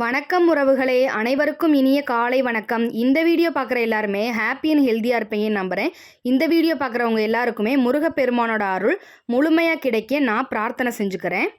வணக்கம் உறவுகளே, அனைவருக்கும் இனிய காலை வணக்கம். இந்த வீடியோ பார்க்குற எல்லாருமே ஹாப்பி அண்ட் ஹெல்த்தியாக இருப்பீங்கன்னு நம்புகிறேன். இந்த வீடியோ பார்க்குறவங்க எல்லாருக்குமே முருகப்பெருமானோட அருள் முழுமையாக கிடைக்க நான் பிரார்த்தனை செஞ்சுக்கிறேன்.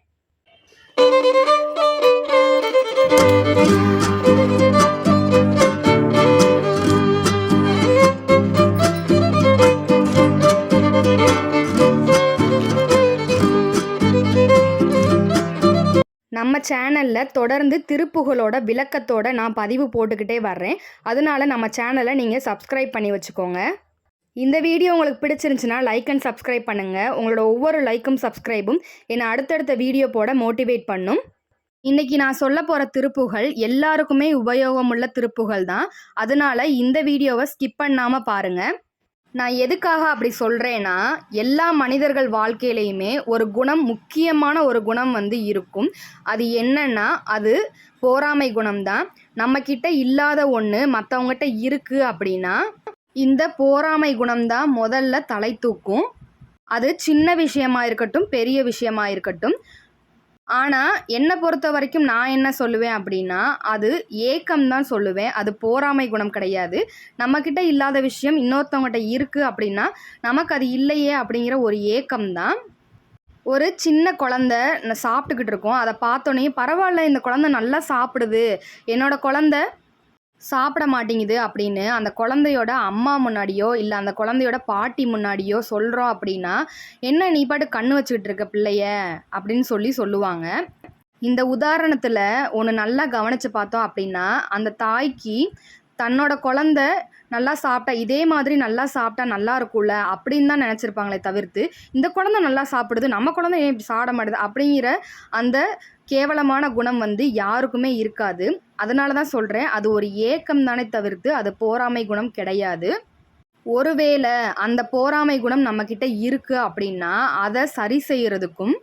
நம்ம சேனலில் தொடர்ந்து திருப்புகளோட விளக்கத்தோட நான் பதிவு போட்டுக்கிட்டே வர்றேன். அதனால நம்ம சேனலை நீங்கள் சப்ஸ்கிரைப் பண்ணி வச்சுக்கோங்க. இந்த வீடியோ உங்களுக்கு பிடிச்சிருந்துச்சுன்னா லைக் அண்ட் சப்ஸ்கிரைப் பண்ணுங்கள். உங்களோட ஒவ்வொரு லைக்கும் சப்ஸ்கிரைபும் என்னை அடுத்தடுத்த வீடியோ போட மோட்டிவேட் பண்ணும். இன்றைக்கி நான் சொல்ல போகிற திருப்புகள் எல்லாருக்குமே உபயோகமுள்ள திருப்புகள் தான். அதனால இந்த வீடியோவை ஸ்கிப் பண்ணாமல் பாருங்கள். நான் எதுக்காக அப்படி சொல்கிறேன்னா, எல்லா மனிதர்கள் வாழ்க்கையிலையுமே ஒரு குணம், முக்கியமான ஒரு குணம் இருக்கும். அது என்னன்னா, அது பொறாமை குணம்தான். நம்மக்கிட்ட இல்லாத ஒன்று மற்றவங்ககிட்ட இருக்குது அப்படின்னா, இந்த பொறாமை குணம்தான் முதல்ல தலை தூக்கும். அது சின்ன விஷயமா இருக்கட்டும், பெரிய விஷயமா இருக்கட்டும். ஆனால் என்னை பொறுத்த வரைக்கும் நான் என்ன சொல்லுவேன் அப்படின்னா, அது ஏக்கம் தான் சொல்லுவேன். அது பொறாமை குணம் கிடையாது. நம்மக்கிட்ட இல்லாத விஷயம் இன்னொருத்தவங்ககிட்ட இருக்குது அப்படின்னா, நமக்கு அது இல்லையே அப்படிங்கிற ஒரு ஏக்கம் தான். ஒரு சின்ன குழந்தை சாப்பிட்டுக்கிட்டு இருக்கோம். அதை பார்த்தோன்னே பரவாயில்ல, இந்த குழந்தை நல்லா சாப்பிடுது, என்னோடய குழந்தை சாப்பிட மாட்டேங்குது அப்படின்னு அந்த குழந்தையோட அம்மா முன்னாடியோ இல்லை அந்த குழந்தையோட பாட்டி முன்னாடியோ சொல்கிறோம் அப்படின்னா, என்ன நீ பாட்டு கண்ணு வச்சுக்கிட்டு இருக்க பிள்ளைய அப்படின்னு சொல்லுவாங்க. இந்த உதாரணத்தில் ஒன்று நல்லா கவனித்து பார்த்தோம் அப்படின்னா, அந்த தாய்க்கு தன்னோட குழந்தை நல்லா சாப்பிட்டா, இதே மாதிரி நல்லா சாப்பிட்டா நல்லா இருக்கும்ல அப்படின்னு தான் நினச்சிருப்பாங்களே தவிர்த்து, இந்த குழந்தை நல்லா சாப்பிடுது, நம்ம குழந்தை ஏன் இப்படி சாப்பிட மாட்டுது அப்படிங்கிற அந்த கேவலமான குணம் யாருக்குமே இருக்காது. அதனால தான் சொல்கிறேன், அது ஒரு ஏக்கம் தானே தவிர்த்து அது பொறாமை குணம் கிடையாது. ஒருவேளை அந்த பொறாமை குணம் நம்மக்கிட்ட இருக்குது அப்படின்னா, அதை சரி செய்கிறதுக்கும்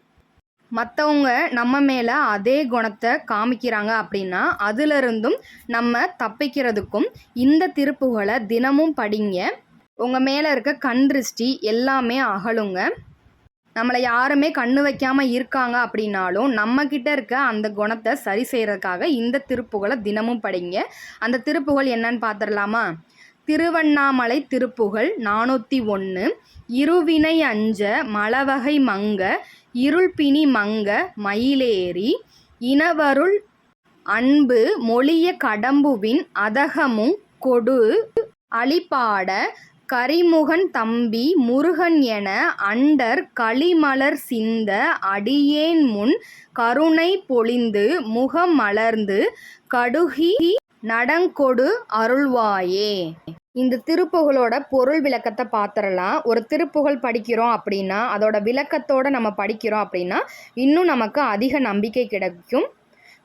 மற்றவங்க நம்ம மேலே அதே குணத்தை காமிக்கிறாங்க அப்படின்னா அதிலிருந்தும் நம்ம தப்பிக்கிறதுக்கும் இந்த திருப்புகளை தினமும் படிங்க. உங்கள் மேலே இருக்க கண் திருஷ்டி எல்லாமே அகலுங்க. நம்மளை யாருமே கண்ணு வைக்காமல் இருக்காங்க அப்படின்னாலும் நம்மக்கிட்ட இருக்க அந்த குணத்தை சரி செய்கிறதுக்காக இந்த திருப்புகளை தினமும் படிங்க. அந்த திருப்புகள் என்னன்னு பார்த்துடலாமா? திருவண்ணாமலை திருப்புகள் 401. இருவினை அஞ்ச மலவகை மங்க இருள்பிணி மங்க மயிலேறி இனவருள் அன்பு மொழிய கடம்புவின் அதகமும் கொடு அழிபாட கரிமுகன் தம்பி முருகன் என அண்டர் களிமலர் சிந்த அடியேன் முன் கருணை பொழிந்து முகம் மலர்ந்து கடுகி நடங்கொடு அருள்வாயே. இந்த திருப்புகளோட பொருள் விளக்கத்தை பார்த்துடலாம். ஒரு திருப்புகள் படிக்கிறோம் அப்படின்னா, அதோட விளக்கத்தோடு நம்ம படிக்கிறோம் அப்படின்னா இன்னும் நமக்கு அதிக நம்பிக்கை கிடைக்கும்.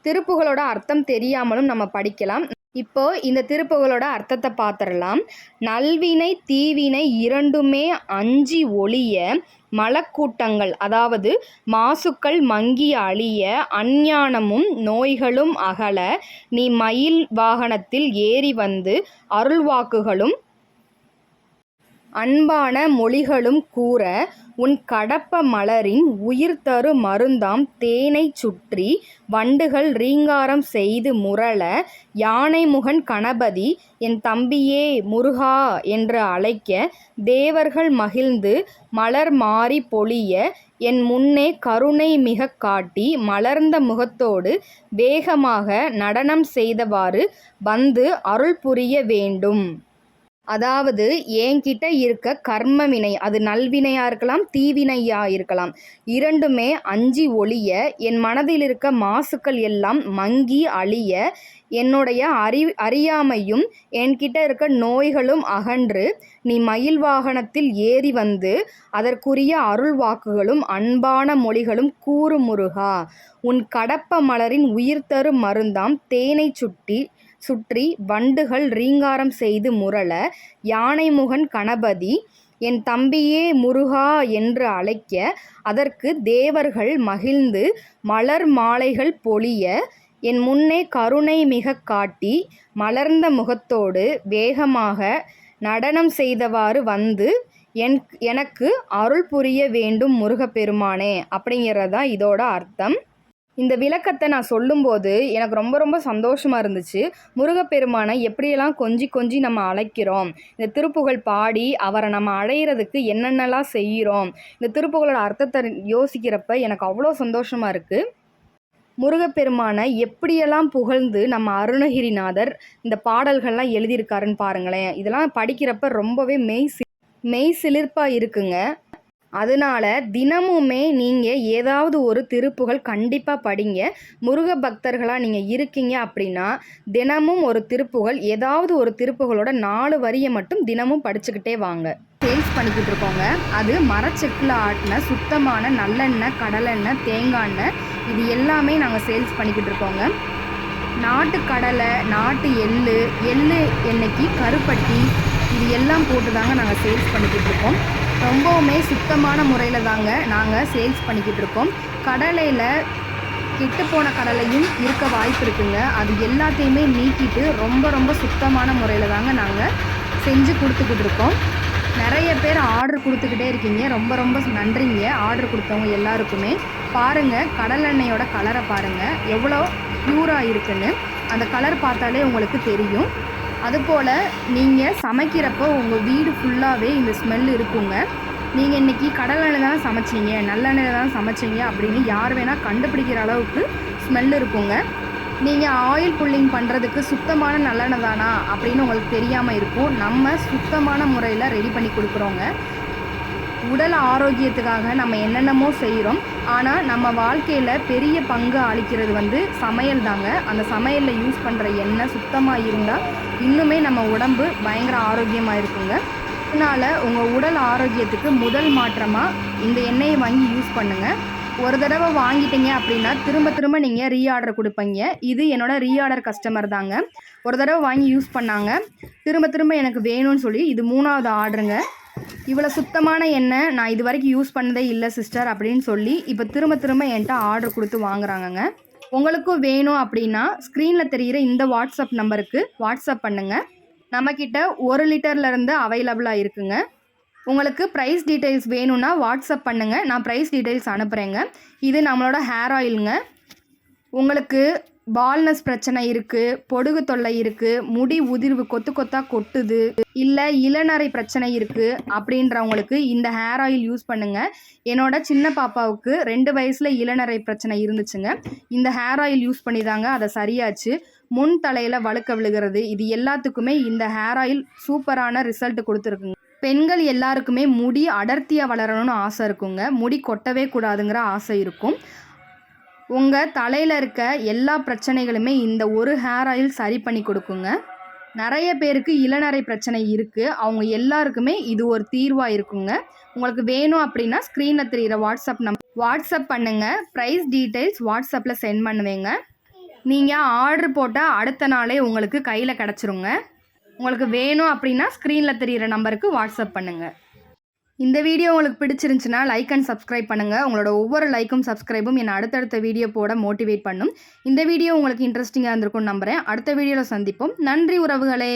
திருப்புகளோட அர்த்தம் தெரியாமலும் நம்ம படிக்கலாம். இப்போ இந்த திருப்புகளோட அர்த்தத்தை பார்த்துடலாம். நல்வினை தீவினை இரண்டுமே அஞ்சி ஒளிய மலக்கூட்டங்கள், அதாவது மாசுக்கள் மங்கி அழிய அஞ்ஞானமும் நோய்களும் அகல நீ மயில் வாகனத்தில் ஏறி வந்து அருள்வாக்குகளும் அன்பான மொழிகளும் கூற உன் கடப்ப மலரின் உயிர் தரு மருந்தாம் தேனை சுற்றி வண்டுகள் ரீங்காரம் செய்து முரள யானைமுகன் கணபதி என் தம்பியே முருகா என்று அழைக்க தேவர்கள் மகிழ்ந்து மலர் மாறி பொழிய என் முன்னே கருணை மிக காட்டி மலர்ந்த முகத்தோடு வேகமாக நடனம் செய்தவாறு வந்து அருள் புரிய வேண்டும். அதாவது என்கிட்ட இருக்க கர்ம வினை, அது நல்வினையாக இருக்கலாம், தீவினையாக இருக்கலாம், இரண்டுமே அஞ்சி ஒழிய என் மனதில் இருக்க மாசுக்கள் எல்லாம் மங்கி அழிய என்னுடைய அறியாமையும் என்கிட்ட இருக்க நோய்களும் அகன்று நீ மயில் வாகனத்தில் ஏறி வந்து அதற்குரிய அருள் வாக்குகளும் அன்பான மொழிகளும் கூறு முருகா. உன் கடப்ப மலரின் உயிர் தரு மருந்தாம் தேனை சுற்றி வண்டுகள் ரீங்காரம் செய்து முரள யானைமுகன் கணபதி என் தம்பியே முருகா என்று அழைக்க அதற்கு தேவர்கள் மகிழ்ந்து மலர் மாலைகள் பொழிய என் முன்னே கருணை மிக காட்டி மலர்ந்த முகத்தோடு வேகமாக நடனம் செய்தவாறு வந்து எனக்கு அருள் புரிய வேண்டும் முருகப்பெருமானே அப்படிங்கிறதா இதோட அர்த்தம். இந்த விளக்கத்தை நான் சொல்லும்போது எனக்கு ரொம்ப ரொம்ப சந்தோஷமாக இருந்துச்சு. முருகப்பெருமானை எப்படியெல்லாம் கொஞ்சி கொஞ்சி நம்ம அழைக்கிறோம், இந்த திருப்புகழ் பாடி அவரை நம்ம அடையிறதுக்கு என்னென்னலாம் செய்கிறோம், இந்த திருப்புகழோட அர்த்தத்தை யோசிக்கிறப்ப எனக்கு அவ்வளோ சந்தோஷமாக இருக்குது. முருகப்பெருமானை எப்படியெல்லாம் புகழ்ந்து நம்ம அருணகிரிநாதர் இந்த பாடல்கள்லாம் எழுதியிருக்காருன்னு பாருங்களேன். இதெல்லாம் படிக்கிறப்ப ரொம்பவே மெய் சிலிர்ப்பாக இருக்குங்க. அதனால தினமுமே நீங்கள் ஏதாவது ஒரு திருப்புகழ் கண்டிப்பாக படிங்க. முருக பக்தர்களாக நீங்கள் இருக்கீங்க அப்படின்னா தினமும் ஒரு திருப்புகழ், ஏதாவது ஒரு திருப்புகளோட 4 வரியை மட்டும் தினமும் படிச்சுக்கிட்டே வாங்க. சேல்ஸ் பண்ணிக்கிட்டு இருக்கோங்க. அது மரச்செக்கில் ஆட்டின சுத்தமான நல்லெண்ணெய், கடலெண்ணெய், தேங்காய் எண்ணெய், இது எல்லாமே நாங்கள் சேல்ஸ் பண்ணிக்கிட்டு இருக்கோங்க. நாட்டு கடலை, நாட்டு எள்ளு எண்ணெய்க்கு கருப்பட்டி, இது எல்லாம் போட்டு தாங்க நாங்கள் சேல்ஸ் பண்ணிக்கிட்டு இருக்கோம். ரொம்பவுமே சுத்தமான முறையில் தாங்க நாங்கள் சேல்ஸ் பண்ணிக்கிட்டு இருக்கோம். கடலையில் கெட்டுப்போன கடலையும் இருக்க வாய்ப்பு இருக்குங்க. அது எல்லாத்தையுமே நீக்கிட்டு ரொம்ப ரொம்ப சுத்தமான முறையில் தாங்க நாங்கள் செஞ்சு கொடுத்துக்கிட்டு இருக்கோம். நிறைய பேர் ஆர்டர் கொடுத்துக்கிட்டே இருக்கீங்க. ரொம்ப ரொம்ப நன்றிங்க ஆர்டர் கொடுத்தவங்க எல்லாருக்குமே. பாருங்கள், கடலெண்ணெயோட கலரை பாருங்கள் எவ்வளோ ப்யூராக இருக்குன்னு. அந்த கலர் பார்த்தாலே உங்களுக்கு தெரியும். அதுபோல் நீங்கள் சமைக்கிறப்போ உங்கள் வீடு ஃபுல்லாகவே இந்த ஸ்மெல் இருக்குங்க. நீங்கள் இன்றைக்கி கடலெண்ணெய் தானே சமைச்சிங்க, நல்லெண்ணெய் தானே சமைச்சிங்க அப்படின்னு யார் வேணால் கண்டுபிடிக்கிற அளவுக்கு ஸ்மெல் இருக்குங்க. நீங்கள் ஆயில் புல்லிங் பண்ணுறதுக்கு சுத்தமான நல்லெண்ணெய் தானா அப்படின்னு உங்களுக்கு தெரியாமல் இருக்கும். நம்ம சுத்தமான முறையில் ரெடி பண்ணி கொடுக்குறோங்க. உடல் ஆரோக்கியத்துக்காக நம்ம என்னென்னமோ செய்கிறோம். ஆனால் நம்ம வாழ்க்கையில் பெரிய பங்கு அளிக்கிறது சமையல் தாங்க. அந்த சமையலில் யூஸ் பண்ணுற எண்ணெய் சுத்தமாக இருந்தால் இன்னுமே நம்ம உடம்பு பயங்கர ஆரோக்கியமாக இருக்குங்க. அதனால் உங்கள் உடல் ஆரோக்கியத்துக்கு முதல் மாற்றமாக இந்த எண்ணெயை வாங்கி யூஸ் பண்ணுங்கள். ஒரு தடவை வாங்கிட்டீங்க அப்படின்னா திரும்ப திரும்ப நீங்கள் ரீஆர்டர் கொடுப்பீங்க. இது என்னோடய ரீஆர்டர் கஸ்டமர் தாங்க. ஒரு தடவை வாங்கி யூஸ் பண்ணாங்க, திரும்ப திரும்ப எனக்கு வேணும்னு சொல்லி இது 3வது ஆர்டருங்க. இவ்வளோ சுத்தமான எண்ணெய் நான் இது வரைக்கும் யூஸ் பண்ணதே இல்லை சிஸ்டர் அப்படின்னு சொல்லி இப்போ திரும்ப திரும்ப என்கிட்ட ஆர்டர் கொடுத்து வாங்குறாங்கங்க. உங்களுக்கும் வேணும் அப்படின்னா ஸ்க்ரீனில் தெரிகிற இந்த வாட்ஸ்அப் நம்பருக்கு வாட்ஸ்அப் பண்ணுங்கள். நம்மக்கிட்ட 1 லிட்டர்லேருந்து அவைலபிளாக இருக்குங்க. உங்களுக்கு ப்ரைஸ் டீட்டெயில்ஸ் வேணும்னா வாட்ஸ்அப் பண்ணுங்கள், நான் ப்ரைஸ் டீட்டெயில்ஸ் அனுப்புகிறேங்க. இது நம்மளோட ஹேர் ஆயிலுங்க. உங்களுக்கு பால்னஸ் பிரச்சனை இருக்குது, பொடுகு தொல்லை இருக்குது, முடி உதிர்வு கொத்து கொத்தாக கொட்டுது, இல்லை இளநரை பிரச்சனை இருக்குது அப்படின்றவங்களுக்கு இந்த ஹேர் ஆயில் யூஸ் பண்ணுங்கள். என்னோட சின்ன பாப்பாவுக்கு 2 வயசில் இளநரை பிரச்சனை இருந்துச்சுங்க. இந்த ஹேர் ஆயில் யூஸ் பண்ணி தாங்க அதை சரியாச்சு. முன் தலையில் வழுக்க விழுகிறது, இது எல்லாத்துக்குமே இந்த ஹேர் ஆயில் சூப்பரான ரிசல்ட் கொடுத்துருக்குங்க. பெண்கள் எல்லாருக்குமே முடி அடர்த்தியாக வளரணும்னு ஆசை இருக்குங்க. முடி கொட்டவே கூடாதுங்கிற ஆசை இருக்கும். உங்கள் தலையில் இருக்க எல்லா பிரச்சனைகளுமே இந்த ஒரு ஹேர் ஆயில் சரி பண்ணி கொடுக்குங்க. நிறைய பேருக்கு இளநரை பிரச்சனை இருக்குது, அவங்க எல்லாருக்குமே இது ஒரு தீர்வாக இருக்குங்க. உங்களுக்கு வேணும் அப்படின்னா ஸ்க்ரீனில் தெரிகிற வாட்ஸ்அப் பண்ணுங்கள். ப்ரைஸ் டீட்டெயில்ஸ் வாட்ஸ்அப்பில் சென்ட் பண்ணுவேங்க. நீங்கள் ஆர்டர் போட்டால் அடுத்த நாளே உங்களுக்கு கையில் கிடச்சிருங்க. உங்களுக்கு வேணும் அப்படின்னா ஸ்க்ரீனில் தெரிகிற நம்பருக்கு வாட்ஸ்அப் பண்ணுங்கள். இந்த வீடியோ உங்களுக்கு பிடிச்சிருந்துச்சுன்னா லைக் அண்ட் சப்ஸ்கிரைப் பண்ணுங்கள். உங்களோட ஒவ்வொரு லைக்கும் சப்ஸ்கிரைபும் என்னை அடுத்தடுத்த வீடியோ போட மோட்டிவேட் பண்ணும். இந்த வீடியோ உங்களுக்கு இன்ட்ரெஸ்டிங்காக இருந்திருக்கும்னு நம்புகிறேன். அடுத்த வீடியோவில் சந்திப்போம். நன்றி உறவுகளே.